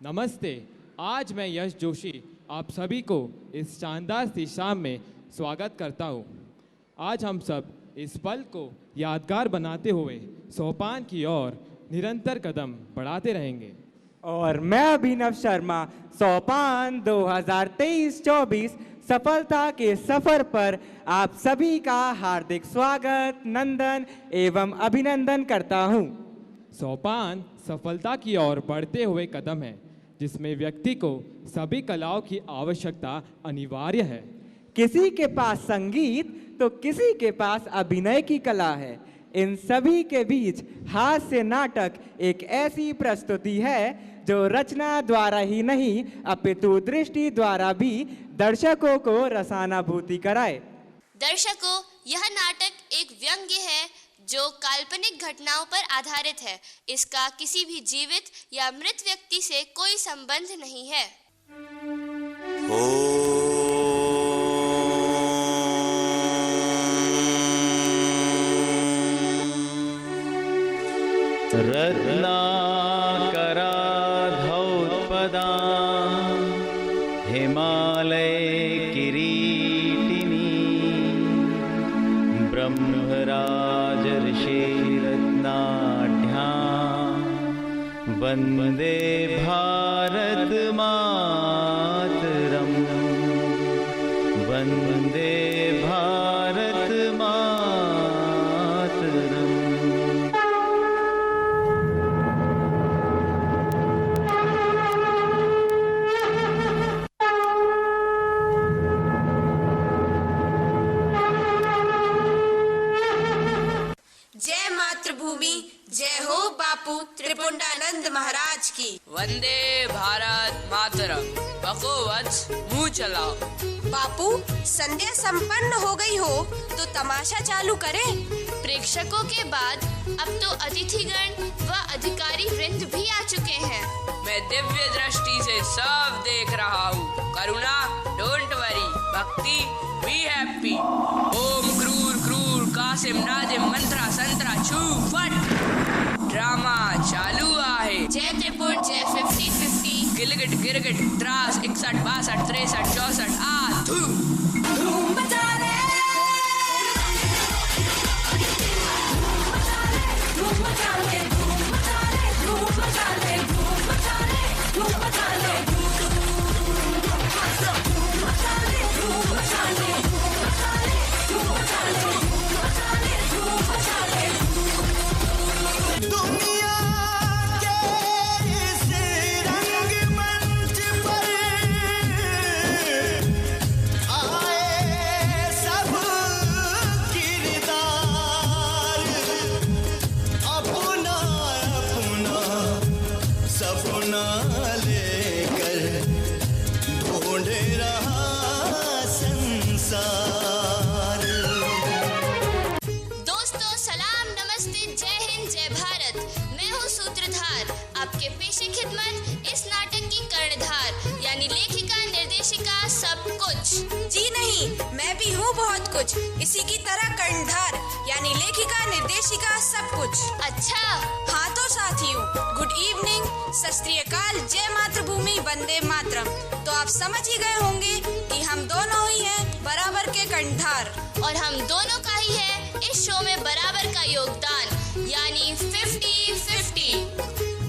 नमस्ते। आज मैं यश जोशी आप सभी को इस शानदार सी शाम में स्वागत करता हूँ। आज हम सब इस पल को यादगार बनाते हुए सोपान की ओर निरंतर कदम बढ़ाते रहेंगे। और मैं अभिनव शर्मा सोपान 2023-24 सफलता के सफर पर आप सभी का हार्दिक स्वागत, नंदन एवं अभिनंदन करता हूँ। सोपान सफलता की ओर बढ़ते हुए कदम है जिसमें व्यक्ति को सभी कलाओं की आवश्यकता अनिवार्य है। किसी के पास संगीत तो किसी के पास अभिनय की कला है। इन सभी के बीच हास्य नाटक एक ऐसी प्रस्तुति है जो रचना द्वारा ही नहीं अपितु दृष्टि द्वारा भी दर्शकों को रसानुभूति कराए। दर्शकों, यह नाटक एक व्यंग्य है जो काल्पनिक घटनाओं पर आधारित है। इसका किसी भी जीवित या मृत व्यक्ति से कोई संबंध नहीं है। रत्नाकराधौत्पदा हिमालय किरीटिनी ब्रह्मराजर्षिरत्नाढ्यां वन्दे भारत मातरम् वन्दे भारत मातरम्। जय मातृभूमि, जय हो बापू त्रिपुंडानंद महाराज की। वंदे भारत मातरम। बको वत्स, मुंह चलाओ। बापू, संध्या संपन्न हो गई हो तो तमाशा चालू करें। प्रेक्षकों के बाद अब तो अतिथिगण व अधिकारी वृंद भी आ चुके हैं। मैं दिव्य दृष्टि से सब देख रहा हूँ। करुणा, डोंट वरी। भक्ति, बी हैप्पी। ओम क्रूर क्रूर कासिम नाजिम मंत्रा संतरा छू फट। ड्रामा चालू आहे। जय त्रिपुट, जय 50-50। गिलगिट गिरगिट त्रास 61 62 63 64 आ धू। धूम मचा ले, धूम मचा ले, धूम मचा ले, धूम मचा ले, धूम मचा ले, धूम मचा ले, धूम मचा ले, धूम मचा ले, धूम मचा ले, धूम मचा ले, धूम मचा ले। दुनिया के इस रंगमंच पर आए सब किरदार अपना अपना सपना लेकर ढूंढ रहा संसार। दोस्तों, सलाम, नमस्ते, जय हिंद, जय भारत। मैं हूँ सूत्रधार, आपके पेशे खिदमत इस नाटक की कर्णधार यानी लेखिका, निर्देशिका, सब कुछ। जी नहीं, मैं भी हूँ बहुत कुछ इसी की तरह कर्णधार यानी लेखिका, निर्देशिका, सब कुछ। अच्छा, हाँ तो साथियों, गुड इवनिंग, सत श्री अकाल, जय मातृभूमि, वंदे मातरम। तो आप समझ ही गए होंगे कि हम दोनों ही हैं बराबर के कर्णधार और हम दोनों का ही है इस शो में बराबर का योगदान यानी 50-50।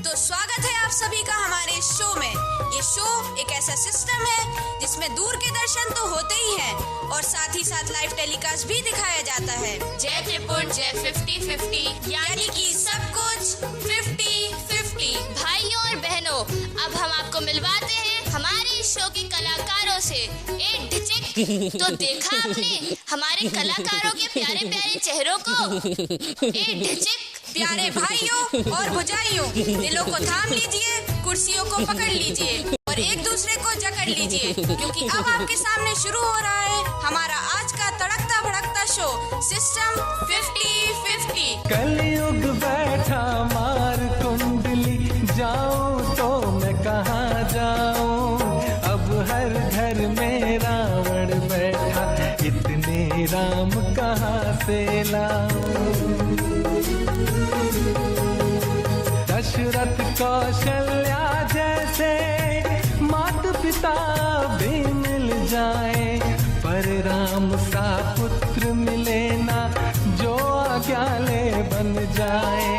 तो स्वागत है आप सभी का हमारे इस शो में। ये शो एक ऐसा सिस्टम है जिसमें दूर के दर्शन तो होते ही हैं और साथ ही साथ लाइव टेलीकास्ट भी दिखाया जाता है। जय त्रिपुट, जय 50-50 यानी कि सब कुछ 50-50। भाइयों और बहनों, अब हम आपको मिलवाते हैं हमारे इस शो के कलाकारों से। एक ढिचिक तो देखा आपने हमारे कलाकारों के प्यारे प्यारे चेहरों को। एक ढिचिक। प्यारे भाइयों और भुजाइयों, दिलों को थाम लीजिए, कुर्सियों को पकड़ लीजिए और एक दूसरे को जकड़ लीजिए क्योंकि अब आपके सामने शुरू हो रहा है हमारा आज का तड़कता भड़कता शो सिस्टम 50-50। कलयुग बैठा मार कुंडली, जाऊं तो मैं कहाँ जाऊं। अब हर घर में रावण बैठा, इतने राम कहाँ से लाऊं। दशरथ कौशल्या जैसे जाए, पर राम सा पुत्र मिले ना जो आज्ञाले बन जाए।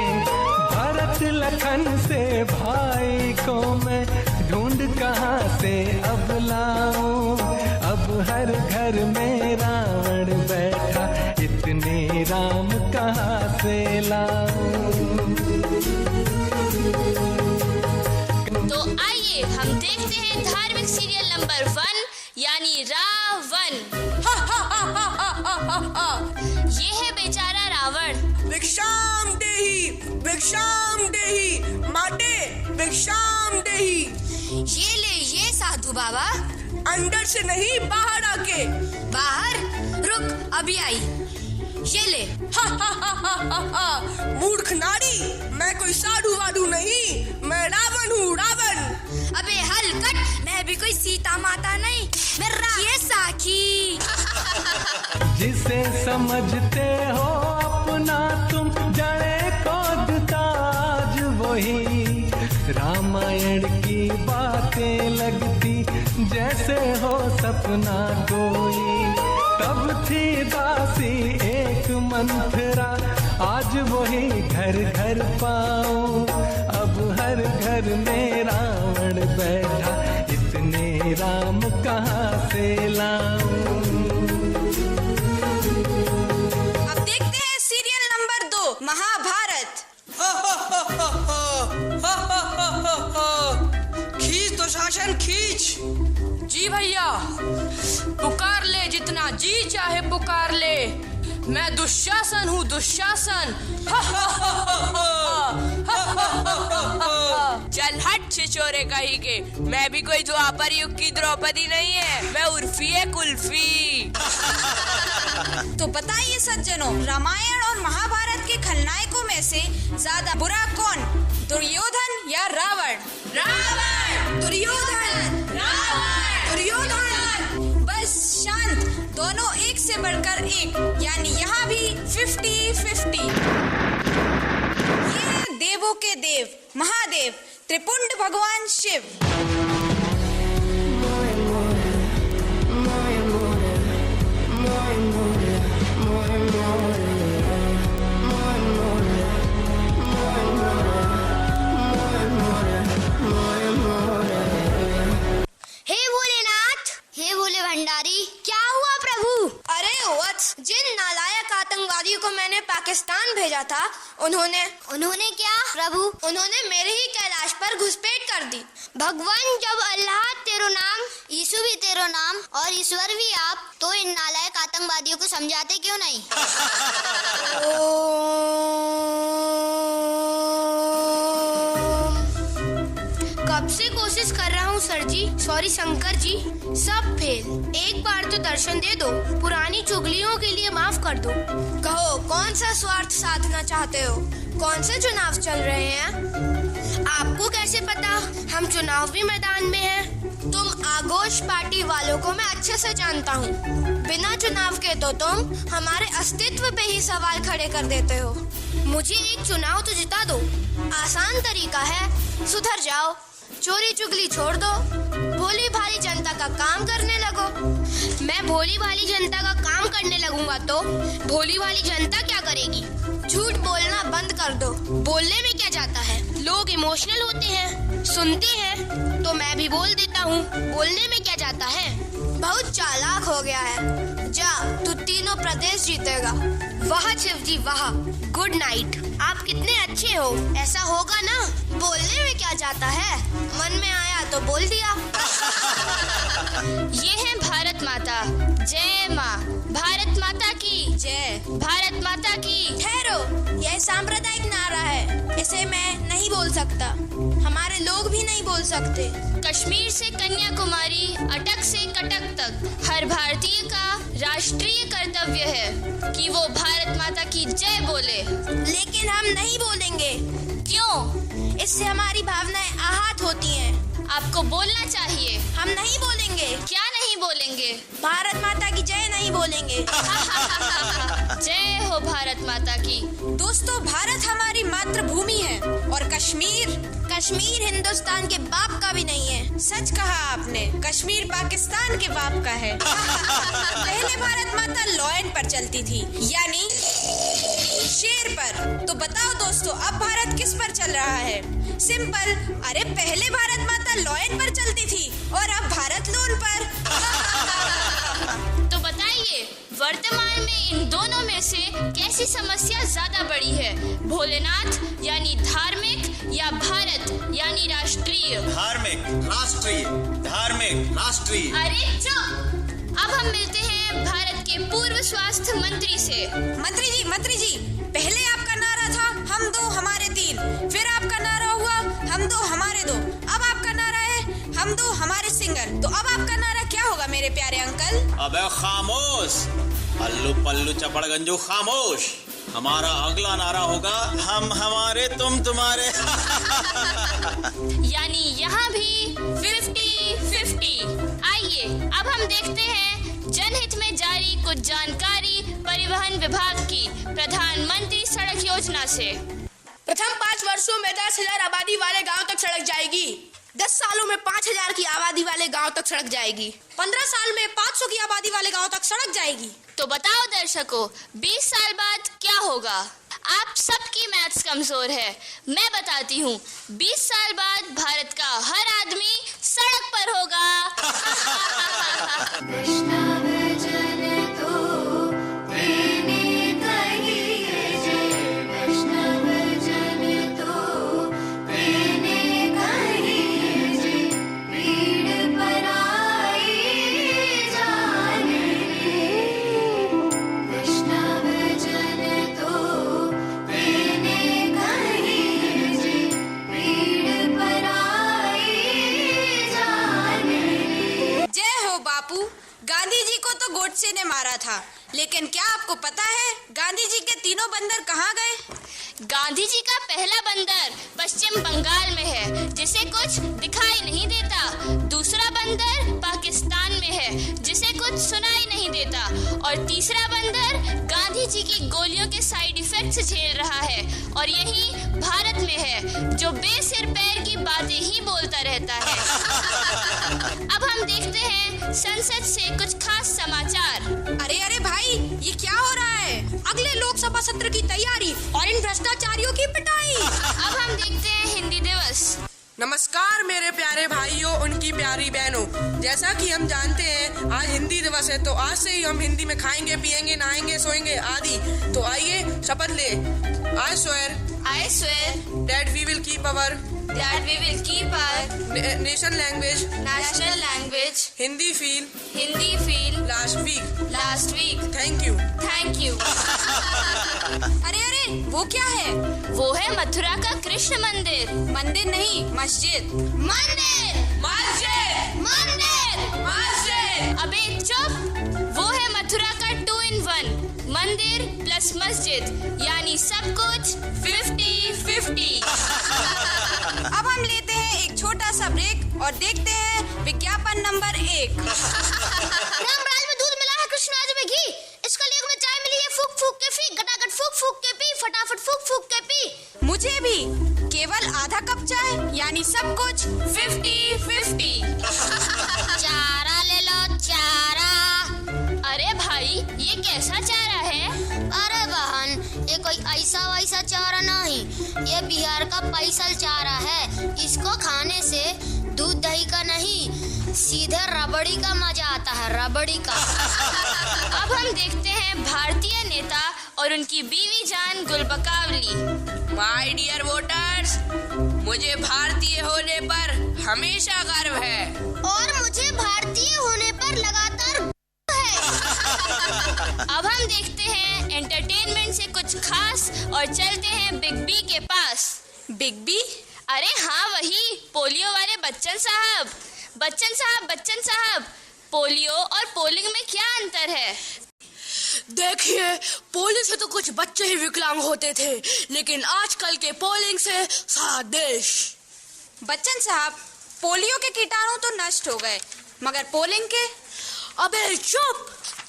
भरत लखन से भाई को मैं ढूंढ कहाँ से अब लाऊं, अब हर घर में रावण बैठा, इतने राम कहाँ से लाऊं। तो आइए हम देखते हैं धार्मिक सीरियल नंबर 1 यानी रावण। ये है बेचारा रावण। भिक्षाम देही माटे भिक्षाम देही। ये ले ये साधु बाबा। अंदर से नहीं, बाहर आके। बाहर रुक, अभी आई। ये ले। मूर्ख नारी, मैं कोई साधु वाधु नहीं, मैं रावण हूँ, रावण। अबे हलकट, मैं भी कोई सीता माता नहीं, मैं ये साखी। जिसे समझते हो अपना तुम, जड़े को ताज वही, रामायण की बातें लगती जैसे हो सपना कोई। तब थी दासी एक मंथरा, आज वही घर घर पाऊं, अब हर घर में रावण बैठा, इतने राम कहाँ से लाऊं। अब देखते हैं सीरियल नंबर 2 महाभारत। खींच तो शासन खींच। जी भैया, पुकार ले जितना जी चाहे पुकार ले, मैं दुशासन हूँ, दुशासन। चल हट छिछोरे कहीं के, मैं भी कोई द्वापर युग की द्रौपदी नहीं है, मैं उर्फी है कुल्फी। तो बताइए सज्जनों, रामायण और महाभारत के खलनायकों में से ज्यादा बुरा कौन, दुर्योधन या रावण? रावण। दुर्योधन। रावण। दुर्योधन। बस शांत, दोनों एक से बढ़कर एक, यानी यहाँ भी 50-50। ये है देवों के देव महादेव त्रिपुंड भगवान शिव। भंडारी, क्या हुआ प्रभु? अरे वत्स, जिन नालायक आतंकवादियों को मैंने पाकिस्तान भेजा था, उन्होंने क्या प्रभु? उन्होंने मेरे ही कैलाश पर घुसपैठ कर दी। भगवान, जब अल्लाह तेरो नाम, यीशु भी तेरो नाम और ईश्वर भी आप, तो इन नालायक आतंकवादियों को समझाते क्यों नहीं? कब से कोशिश कर रहा हूँ सर जी, सॉरी शंकर जी, सब फेल। एक बार तो दर्शन दे दो, पुरानी चुगलियों के लिए माफ कर दो। कहो, कौन सा स्वार्थ साधना चाहते हो? कौन से चुनाव चल रहे हैं? आपको कैसे पता हम चुनावी मैदान में हैं? तुम आगोश पार्टी वालों को मैं अच्छे से जानता हूँ। बिना चुनाव के तो तुम हमारे अस्तित्व पे ही सवाल खड़े कर देते हो। मुझे एक चुनाव तो जिता दो, आसान तरीका है, सुधर जाओ, चोरी चुगली छोड़ दो, भोली भाली जनता का काम करने लगो। मैं भोली भाली जनता का काम करने लगूंगा तो भोली भाली जनता क्या करेगी? झूठ बोलना बंद कर दो। बोलने में क्या जाता है, लोग इमोशनल होते हैं, सुनते हैं, तो मैं भी बोल देता हूँ। बोलने में क्या जाता है? बहुत चालाक हो गया है। जा, तू तीनों प्रदेश जीतेगा। वाह शिव जी वाह, गुड नाइट। आप कितने अच्छे हो, ऐसा होगा ना? बोलने में क्या जाता है, मन में आया तो बोल दिया। ये है भारत माता, जय माँ। भारत माता की जय। भारत माता की। ठहरो, यह सांप्रदायिक नारा है, इसे मैं नहीं बोल सकता, हमारे लोग भी नहीं बोल सकते। कश्मीर से कन्याकुमारी, अटक से कटक तक हर भारतीय का राष्ट्रीय कर्तव्य है कि वो भारत माता की जय बोले। लेकिन हम नहीं बोलेंगे। क्यों? इससे हमारी भावनाएं आहत होती हैं। आपको बोलना चाहिए। हम नहीं बोलेंगे। क्या नहीं बोलेंगे? भारत माता की जय नहीं बोलेंगे। जय हो भारत माता की। दोस्तों, भारत हमारी मातृभूमि है और कश्मीर हिंदुस्तान के बाप का भी नहीं है। सच कहा आपने, कश्मीर पाकिस्तान के बाप का है। पहले भारत माता लॉयन पर चलती थी, यानी शेर पर। तो बताओ दोस्तों, अब भारत किस पर चल रहा है? सिंपल, अरे पहले भारत माता लॉयन पर चलती थी और अब भारत लोन पर। तो बताइए, वर्तमान में इन दोनों में से कैसी समस्या ज्यादा बड़ी है? भोलेनाथ यानी धार्मिक या भारत यानी राष्ट्रीय? धार्मिक राष्ट्रीय, धार्मिक राष्ट्रीय। अरे चुप! अब हम मिलते हैं भारत के पूर्व स्वास्थ्य मंत्री से। मंत्री जी, पहले आपका नारा था हम दो हमारे तीन, फिर आपका नारा हुआ हम दो हमारे दो, अब आपका नारा है हम दो हमारे सिंगल। तो अब आपका नारा क्या होगा मेरे प्यारे अंकल? अबे खामोश, अल्लू पल्लू चपड़ गंजू खामोश। हमारा अगला नारा होगा हम हमारे तुम तुम्हारे। यानी यहाँ भी 50-50। आइए अब हम देखते हैं जनहित में जारी कुछ जानकारी परिवहन विभाग की प्रधानमंत्री सड़क योजना से। प्रथम 5 वर्षों में 10,000 आबादी वाले गांव तक सड़क जाएगी। 10 सालों में 5,000 की आबादी वाले गांव तक सड़क जाएगी। 15 साल में 500 की आबादी वाले गांव तक सड़क जाएगी। तो बताओ दर्शकों, 20 साल बाद क्या होगा? आप सबकी मैथ्स कमजोर है, मैं बताती हूँ। 20 साल बाद भारत का हर आदमी सड़क पर होगा। गांधी जी को तो गोडसे ने मारा था, लेकिन क्या आपको पता है गांधी जी के तीनों बंदर कहाँ गए? गांधी जी का पहला बंदर पश्चिम बंगाल में है, जिसे कुछ दिखाई नहीं देता। दूसरा बंदर पाकिस्तान में है, जिसे कुछ सुनाई नहीं देता। और तीसरा बंदर गांधी जी की गोलियों के साइड इफेक्ट्स झेल रहा है और यही भारत में है, जो बेसिर पैर की बातें ही बोलता रहता है। अब हम देखते हैं संसद से कुछ खास समाचार। अरे भाई, ये क्या हो रहा है? अगले लोकसभा सत्र की तैयारी और इन भ्रष्टाचारियों की पिटाई। अब हम देखते हैं हिंदी दिवस। नमस्कार मेरे प्यारे भाइयों, उनकी प्यारी बहनों। जैसा कि हम जानते हैं आज हिंदी दिवस है, तो आज से ही हम हिंदी में खाएंगे, पिएंगे, नहाएंगे, सोएंगे आदि। तो आइए शपथ ले। I swear that we will keep our nation language national language Hindi feel last week. Thank you. अरे वो क्या है? वो है मथुरा का कृष्ण मंदिर। मंदिर नहीं, मस्जिद। अबे चुप! वो है मथुरा का 2 in 1 मंदिर प्लस मस्जिद, यानी सब कुछ 50-50। अब हम लेते हैं एक छोटा सा ब्रेक और देखते हैं विज्ञापन नंबर 1। रामराज में दूध मिला है, कृष्णराज में घी। इस कलयुग में चाय मिली है, फूक फूक के पी, गटागट फूक फूक के पी, फटाफट फूक फूक के पी। मुझे भी केवल आधा कप चाय, यानी सब कुछ 50-50। चारा ले लो, चारा। अरे भाई, ये कैसा चारा है? अरे बहन, ये कोई ऐसा वैसा चारा नहीं, ये बिहार का स्पेशल चारा है। इसको खाने से दूध दही का नहीं, सीधे रबड़ी का मजा आता है, रबड़ी का। अब हम देखते हैं भारतीय नेता और उनकी बीवी जान गुलबकावली। माय डियर वोटर्स, मुझे भारतीय होने पर हमेशा गर्व है और मुझे भारतीय होने पर लगातार अब हम देखते हैं एंटरटेनमेंट से कुछ खास और चलते हैं बिग बी के पास। Big B? अरे हाँ, वही पोलियो वाले बच्चन साहब। पोलियो और पोलिंग में क्या अंतर है? देखिए, पोलिंग से तो कुछ बच्चे ही विकलांग होते थे, लेकिन आजकल के पोलिंग से सारा देश। बच्चन साहब, पोलियो के कीटाणु तो नष्ट हो गए, मगर पोलिंग के? अबे चुप,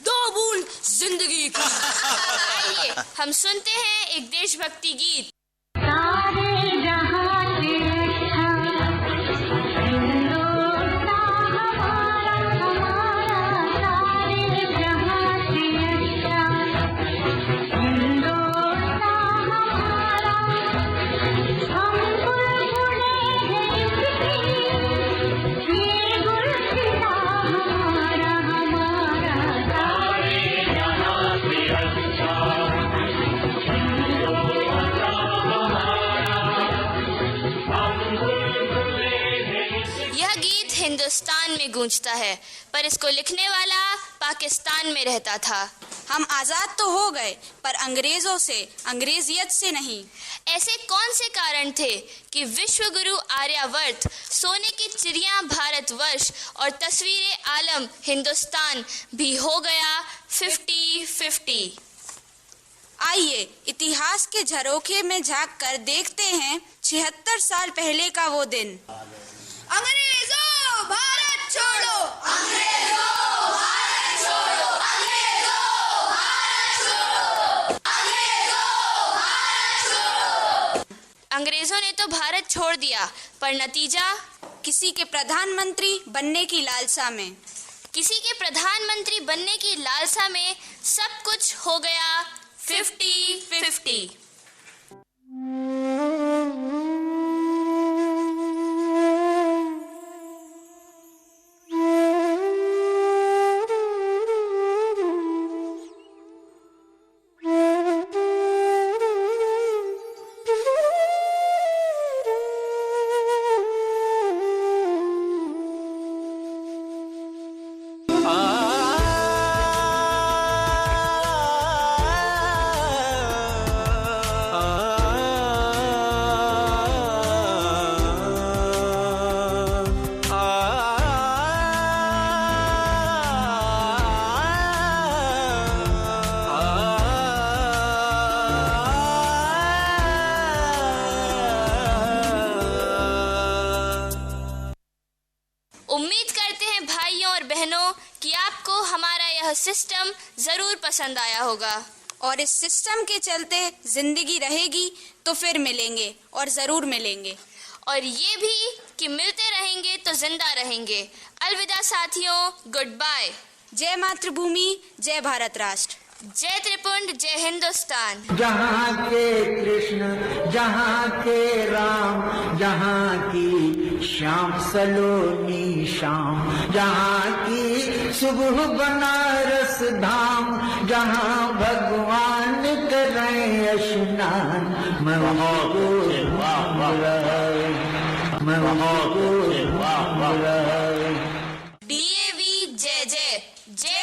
2 बूंद जिंदगी की। आइए हम सुनते हैं एक देशभक्ति गीत। सारे जहां से अच्छा हिंदुस्तान यह गीत हिंदुस्तान में गूंजता है, पर इसको लिखने वाला पाकिस्तान में रहता था। हम आजाद तो हो गए, पर अंग्रेजों से, अंग्रेजियत से नहीं। ऐसे कौन से कारण थे कि विश्व गुरु आर्यवर्त, सोने की चिड़िया भारतवर्ष और तस्वीर आलम हिंदुस्तान भी हो गया 50-50। आइए इतिहास के झरोखे में झांक कर देखते हैं 76 साल पहले का वो दिन। अंग्रेजों भारत छोड़ो, अंग्रेजों भारत छोड़ो, अंग्रेजों भारत छोड़ो, अंग्रेजों भारत छोड़ो। अंग्रेजों ने तो भारत छोड़ दिया, पर नतीजा? किसी के प्रधानमंत्री बनने की लालसा में, किसी के प्रधानमंत्री बनने की लालसा में सब कुछ हो गया 50-50। उम्मीद करते हैं भाइयों और बहनों कि आपको हमारा यह सिस्टम जरूर पसंद आया होगा। और इस सिस्टम के चलते जिंदगी रहेगी तो फिर मिलेंगे, और जरूर मिलेंगे। और ये भी कि मिलते रहेंगे तो जिंदा रहेंगे। अलविदा साथियों, गुड बाय। जय मातृभूमि, जय भारत राष्ट्र, जय त्रिपुंड, जय हिंदुस्तान। जहाँ के कृष्ण, जहाँ के राम, जहाँ की श्याम सलोनी शाम, जहाँ की सुबह बनारस धाम, जहाँ भगवान करें स्नान, मैं DAV जय जय, जय